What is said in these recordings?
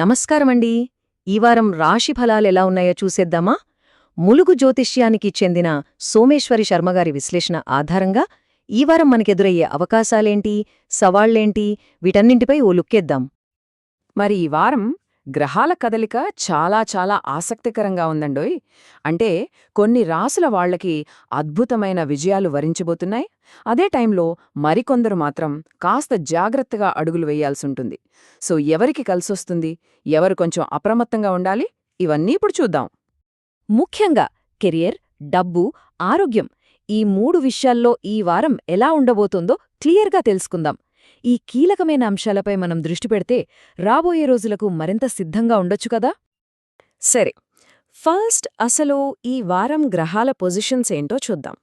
నమస్కారమండి. ఈ వారం రాశి ఫలాలెలా ఉన్నాయో చూసేద్దామా? ములుగు జ్యోతిష్యానికి చెందిన సోమేశ్వరి శర్మగారి విశ్లేషణ ఆధారంగా ఈ వారం మనకెదురయ్యే అవకాశాలేంటి, సవాళ్లేంటి, వీటన్నింటిపై ఓ లుక్కేద్దాం. మరి ఈ వారం గ్రహాల కదలిక చాలా చాలా ఆసక్తికరంగా ఉందండోయ్. అంటే కొన్ని రాసుల వాళ్లకి అద్భుతమైన విజయాలు వరించబోతున్నాయి. అదే టైంలో మరికొందరు మాత్రం కాస్త జాగ్రత్తగా అడుగులు వేయాల్సుంటుంది. సో ఎవరికి కలిసొస్తుంది, ఎవరు కొంచెం అప్రమత్తంగా ఉండాలి, ఇవన్నీ ఇప్పుడు చూద్దాం. ముఖ్యంగా కెరియర్, డబ్బు, ఆరోగ్యం ఈ 3 విషయాల్లో ఈ వారం ఎలా ఉండబోతోందో క్లియర్గా తెలుసుకుందాం. ఈ కీలకమైన అంశాలపై మనం దృష్టి పెడితే రాబోయే రోజులకు మరింత సిద్ధంగా ఉండొచ్చు కదా. సరే, ఫస్ట్ అసలు ఈ వారం గ్రహాల పొజిషన్స్ ఏంటో చూద్దాం.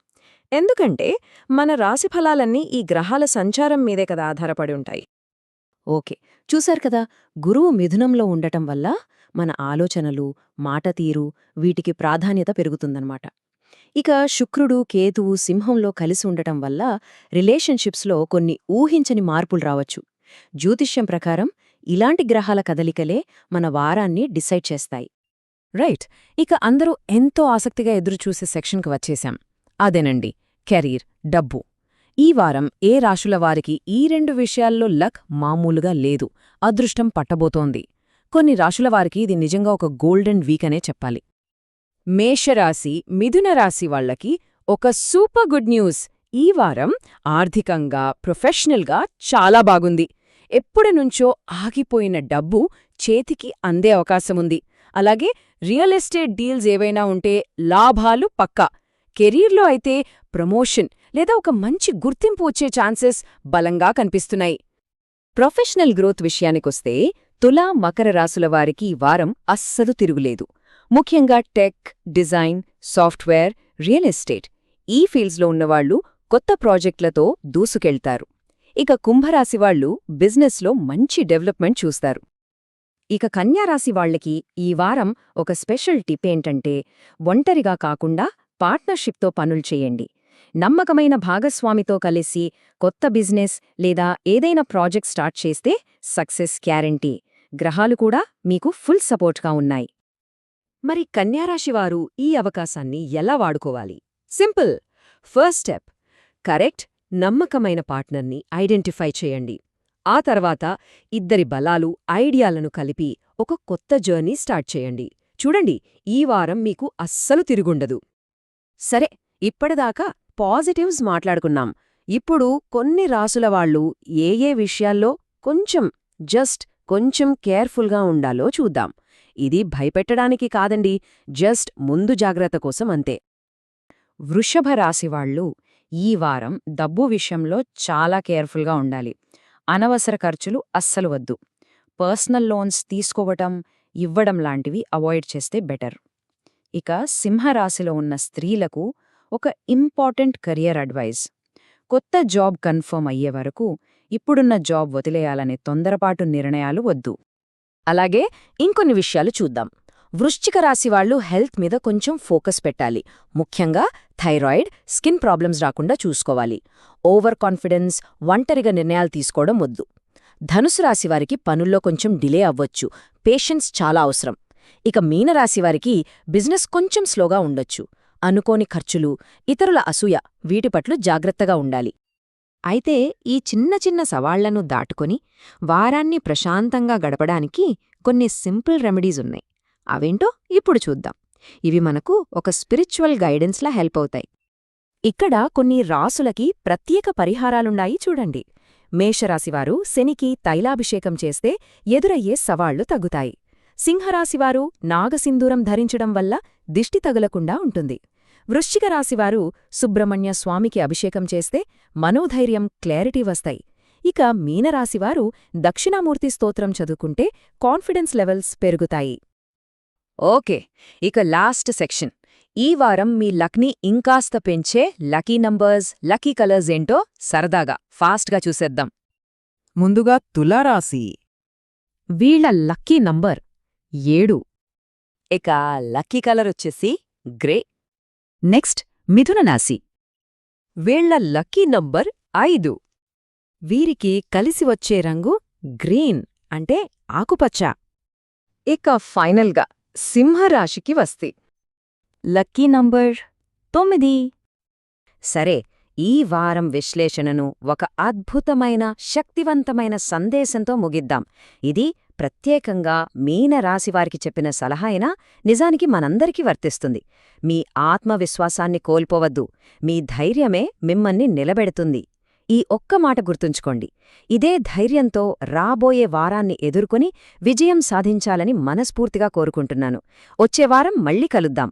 ఎందుకంటే మన రాశిఫలాలన్నీ ఈ గ్రహాల సంచారం మీదే కదా ఆధారపడి ఉంటాయి. ఓకే, చూశారు కదా, గురువు మిథునంలో ఉండటం వల్ల మన ఆలోచనలు, మాట తీరు వీటికి ప్రాధాన్యత పెరుగుతుందన్నమాట. ఇక శుక్రుడు, కేతువు సింహంలో కలిసి ఉండటం వల్ల రిలేషన్షిప్స్లో కొన్ని ఊహించని మార్పులు రావచ్చు. జ్యోతిష్యం ప్రకారం ఇలాంటి గ్రహాల కదలికలే మన వారాన్ని డిసైడ్ చేస్తాయి. రైట్, ఇక అందరూ ఎంతో ఆసక్తిగా ఎదురుచూసే సెక్షన్కి వచ్చేశాం. అదేనండి, కెరీర్, డబ్బు. ఈ వారం ఏ రాశుల వారికి ఈ 2 విషయాల్లో లక్ మామూలుగా లేదు, అదృష్టం పట్టబోతోంది. కొన్ని రాశుల వారికి ఇది నిజంగా ఒక గోల్డెన్ వీక్ అనే చెప్పాలి. మేషరాశి, మిథున రాశి వాళ్లకి ఒక సూపర్ గుడ్ న్యూస్. ఈ వారం ఆర్థికంగా, ప్రొఫెషనల్గా చాలా బాగుంది. ఎప్పుడనుంచో ఆగిపోయిన డబ్బు చేతికి అందే అవకాశముంది. అలాగే రియల్ ఎస్టేట్ డీల్స్ ఏవైనా ఉంటే లాభాలు పక్కా. కెరీర్లో అయితే ప్రమోషన్ లేదా ఒక మంచి గుర్తింపు వచ్చే ఛాన్సెస్ బలంగా కనిపిస్తున్నాయి. ప్రొఫెషనల్ గ్రోత్ విషయానికొస్తే తులా, మకర రాశుల వారికి ఈ వారం అస్సలు తిరుగులేదు. ముఖ్యంగా tech, design, software, real estate ఈ ఫీల్డ్స్లో ఉన్నవాళ్లు కొత్త ప్రాజెక్టులతో దూసుకెళ్తారు. ఇక కుంభరాశివాళ్లు బిజినెస్లో మంచి డెవలప్మెంట్ చూస్తారు. ఇక కన్యారాశి వాళ్లకి ఈ వారం ఒక స్పెషల్ టిప్ ఏంటంటే ఒంటరిగా కాకుండా పార్ట్నర్షిప్తో పనులు చేయండి. నమ్మకమైన భాగస్వామితో కలిసి కొత్త బిజినెస్ లేదా ఏదైనా ప్రాజెక్ట్ స్టార్ట్ చేస్తే సక్సెస్ గ్యారెంటీ. గ్రహాలు కూడా మీకు ఫుల్ సపోర్ట్గా ఉన్నాయి. మరి కన్యారాశివారు ఈ అవకాశాన్ని ఎలా వాడుకోవాలి? సింపుల్. ఫస్ట్ స్టెప్, కరెక్ట్, నమ్మకమైన పార్ట్నర్ని ఐడెంటిఫై చేయండి. ఆ తర్వాత ఇద్దరి బలాలు, ఐడియాలను కలిపి ఒక కొత్త జర్నీ స్టార్ట్ చేయండి. చూడండి, ఈ వారం మీకు అస్సలు తిరుగుండదు. సరే, ఇప్పటిదాకా పాజిటివ్స్ మాట్లాడుకున్నాం. ఇప్పుడు కొన్ని రాసుల వాళ్ళు ఏ విషయాల్లో కొంచెం కేర్ఫుల్గా ఉండాలో చూద్దాం. ఇది భయపెట్టడానికి కాదండి, జస్ట్ ముందు జాగ్రత్త కోసం అంతే. వృషభ రాశివాళ్లు ఈ వారం డబ్బు విషయంలో చాలా కేర్ఫుల్గా ఉండాలి. అనవసర ఖర్చులు అస్సలు వద్దు. పర్సనల్ లోన్స్ తీసుకోవటం, ఇవ్వడం లాంటివి అవాయిడ్ చేస్తే బెటర్. ఇక సింహరాశిలో ఉన్న స్త్రీలకు ఒక ఇంపార్టెంట్ కెరియర్ అడ్వైజ్. కొత్త జాబ్ కన్ఫర్మ్ అయ్యే వరకు ఇప్పుడున్న జాబ్ వదిలేయాలనే తొందరపాటు నిర్ణయాలు వద్దు. అలాగే ఇంకొన్ని విషయాలు చూద్దాం. వృశ్చిక రాశివాళ్లు హెల్త్ మీద కొంచెం ఫోకస్ పెట్టాలి. ముఖ్యంగా థైరాయిడ్, స్కిన్ ప్రాబ్లమ్స్ రాకుండా చూసుకోవాలి. ఓవర్ కాన్ఫిడెన్స్, ఒంటరిగా నిర్ణయాలు తీసుకోవడం వద్దు. ధనుసు రాశివారికి పనుల్లో కొంచెం డిలే అవ్వచ్చు, పేషెన్స్ చాలా అవసరం. ఇక మీనరాశివారికి బిజినెస్ కొంచెం స్లోగా ఉండొచ్చు. అనుకోని ఖర్చులు, ఇతరుల అసూయ వీటి పట్ల జాగ్రత్తగా ఉండాలి. అయితే ఈ చిన్న సవాళ్లను దాటుకొని వారాన్ని ప్రశాంతంగా గడపడానికి కొన్ని సింపుల్ రెమెడీస్ ఉన్నాయి. అవేంటో ఇప్పుడు చూద్దాం. ఇవి మనకు ఒక స్పిరిచువల్ గైడెన్స్లా హెల్ప్ అవుతాయి. ఇక్కడ కొన్ని రాసులకి ప్రత్యేక పరిహారాలున్నాయి, చూడండి. మేషరాశివారు శనికి తైలాభిషేకం చేస్తే ఎదురయ్యే సవాళ్లు తగ్గుతాయి. సింహరాశివారు నాగసింధూరం ధరించడం వల్ల దిష్టి తగలకుండా ఉంటుంది. వృశ్చిక రాశివారు సుబ్రహ్మణ్య స్వామికి అభిషేకం చేస్తే మనోధైర్యం, క్లారిటీ వస్తాయి. ఇక మీనరాశివారు దక్షిణామూర్తి స్తోత్రం చదువుకుంటే కాన్ఫిడెన్స్ లెవెల్స్ పెరుగుతాయి. ఓకే, ఇక లాస్ట్ సెక్షన్. ఈ వారం మీ లక్ని ఇంకాస్త పెంచే లకీ నంబర్స్, లకీ కలర్స్ ఏంటో సరదాగా ఫాస్ట్గా చూసేద్దాం. ముందుగా తులారాశి. వీళ్ల లక్కీ నంబర్ 7. ఇక లక్కీ కలర్ వచ్చేసి గ్రే. నెక్స్ట్ మిథున రాశి. వీళ్ల లక్కీ నంబర్ 5. వీరికి కలిసి వచ్చే రంగు గ్రీన్ అంటే ఆకుపచ్చ. ఇక ఫైనల్గా సింహరాశికి వస్తే లక్కీ నంబర్ 9. సరే, ఈ వారం విశ్లేషణను ఒక అద్భుతమైన శక్తివంతమైన సందేశంతో ముగిద్దాం. ఇది ప్రత్యేకంగా మీనరాశివారికి చెప్పిన సలహా అయినా నిజానికి మనందరికీ వర్తిస్తుంది. మీ ఆత్మవిశ్వాసాన్ని కోల్పోవద్దు. మీ ధైర్యమే మిమ్మల్ని నిలబెడుతుంది. ఈ ఒక్క మాట గుర్తుంచుకోండి. ఇదే ధైర్యంతో రాబోయే వారాన్ని ఎదుర్కొని విజయం సాధించాలని మనస్ఫూర్తిగా కోరుకుంటున్నాను. వచ్చే వారం మళ్ళీ కలుద్దాం.